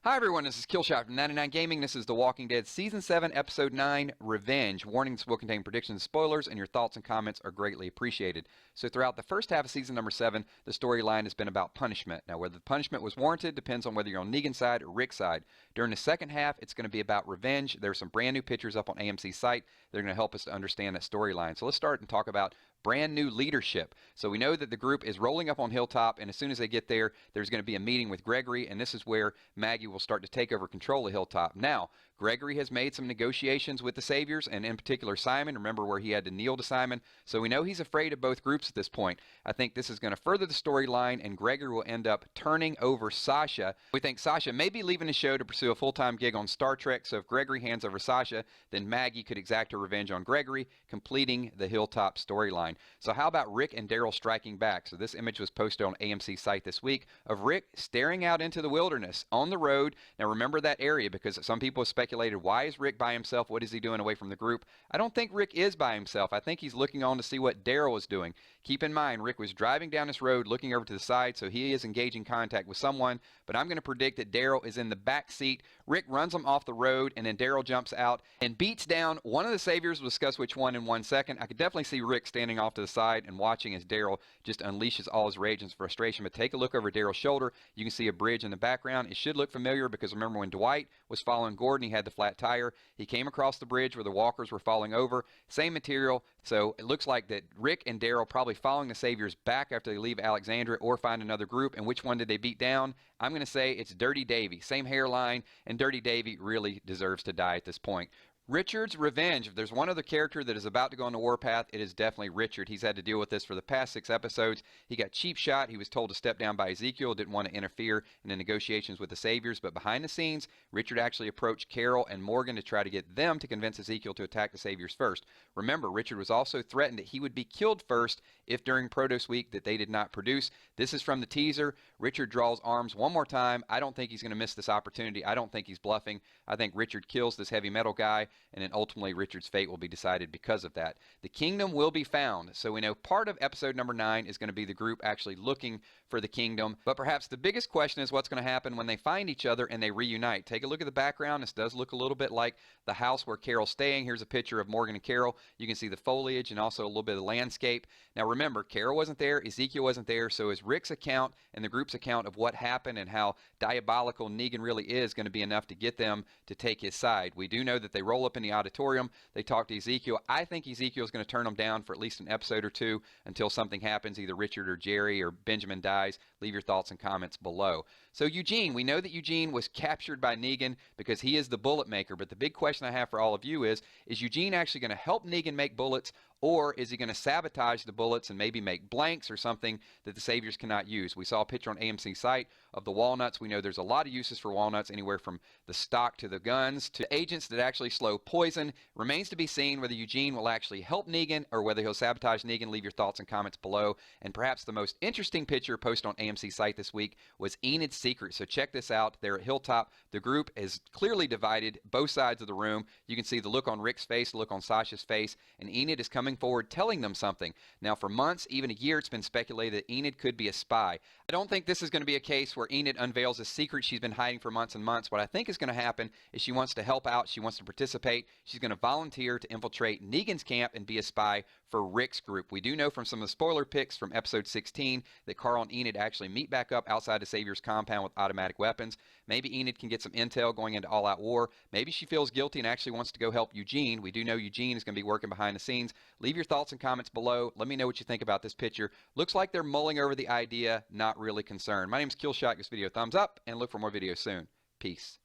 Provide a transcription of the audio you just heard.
Hi everyone, this is Killshot from 99 Gaming. This is The Walking Dead Season 7, Episode 9, Revenge. Warnings will contain predictions and spoilers, and your thoughts and comments are greatly appreciated. So throughout the first half of Season number 7, the storyline has been about punishment. Now whether the punishment was warranted depends on whether you're on Negan's side or Rick's side. During the second half, it's going to be about revenge. There's some brand new pictures up on AMC's site. They're going to help us to understand that storyline. So let's start and talk about brand new leadership. So we know that the group is rolling up on Hilltop, and as soon as they get there, there's going to be a meeting with Gregory, and this is where Maggie will start to take over control of Hilltop. Now, Gregory has made some negotiations with the Saviors, and in particular Simon. Remember where he had to kneel to Simon? So we know he's afraid of both groups at this point. I think this is going to further the storyline, and Gregory will end up turning over Sasha. We think Sasha may be leaving the show to pursue a full-time gig on Star Trek, so if Gregory hands over Sasha, then Maggie could exact her revenge on Gregory, completing the Hilltop storyline. So how about Rick and Daryl striking back? So this image was posted on AMC's site this week of Rick staring out into the wilderness on the road. Now remember that area, because some people have speculated, why is Rick by himself? What is he doing away from the group? I don't think Rick is by himself. I think he's looking on to see what Daryl is doing. Keep in mind, Rick was driving down this road looking over to the side, so he is engaging contact with someone, but I'm going to predict that Daryl is in the back seat. Rick runs him off the road, and then Daryl jumps out and beats down one of the Saviors. We'll discuss which one in 1 second. I could definitely see Rick standing off to the side and watching as Daryl just unleashes all his rage and frustration. But take a look over Daryl's shoulder. You can see a bridge in the background. It should look familiar because remember when Dwight was following Gordon, he had the flat tire. He came across the bridge where the walkers were falling over. Same material. So it looks like that Rick and Daryl probably following the Saviors back after they leave Alexandria or find another group. And which one did they beat down? I'm going to say it's Dirty Davy. Same hairline, and Dirty Davy really deserves to die at this point. Richard's revenge. If there's one other character that is about to go on the warpath, it is definitely Richard. He's had to deal with this for the past 6 episodes. He got cheap shot. He was told to step down by Ezekiel, didn't want to interfere in the negotiations with the Saviors. But behind the scenes, Richard actually approached Carol and Morgan to try to get them to convince Ezekiel to attack the Saviors first. Remember, Richard was also threatened that he would be killed first if during Protos Week that they did not produce. This is from the teaser. Richard draws arms one more time. I don't think he's going to miss this opportunity. I don't think he's bluffing. I think Richard kills this heavy metal guy, and then ultimately Richard's fate will be decided because of that. The kingdom will be found. So we know part of episode number 9 is going to be the group actually looking for the kingdom. But perhaps the biggest question is what's going to happen when they find each other and they reunite. Take a look at the background. This does look a little bit like the house where Carol's staying. Here's a picture of Morgan and Carol. You can see the foliage and also a little bit of the landscape. Now remember, Carol wasn't there. Ezekiel wasn't there. So is Rick's account and the group's account of what happened and how diabolical Negan really is going to be enough to get them to take his side. We do know that they roll up in the auditorium. They talk to Ezekiel. I think Ezekiel is going to turn them down for at least an episode or two until something happens, either Richard or Jerry or Benjamin dies. Leave your thoughts and comments below. So Eugene, we know that Eugene was captured by Negan because he is the bullet maker, but the big question I have for all of you is Eugene actually going to help Negan make bullets, or is he going to sabotage the bullets and maybe make blanks or something that the Saviors cannot use? We saw a picture on AMC's site of the walnuts. We know there's a lot of uses for walnuts, anywhere from the stock to the guns to agents that actually slow poison. Remains to be seen whether Eugene will actually help Negan or whether he'll sabotage Negan. Leave your thoughts and comments below. And perhaps the most interesting picture posted on AMC's site this week was Enid's secret. So check this out. There at Hilltop, the group is clearly divided, both sides of the room. You can see the look on Rick's face, the look on Sasha's face, and Enid is coming forward telling them something. Now for months, even a year, it's been speculated that Enid could be a spy. I don't think this is going to be a case where Enid unveils a secret she's been hiding for months and months. What I think is going to happen is she wants to help out. She wants to participate. She's going to volunteer to infiltrate Negan's camp and be a spy for Rick's group. We do know from some of the spoiler pics from episode 16 that Carl and Enid actually meet back up outside the Savior's compound with automatic weapons. Maybe Enid can get some intel going into all-out war. Maybe she feels guilty and actually wants to go help Eugene. We do know Eugene is going to be working behind the scenes. Leave your thoughts and comments below. Let me know what you think about this picture. Looks like they're mulling over the idea, not really concerned. My name is Killshot. Give this video a thumbs up and look for more videos soon. Peace.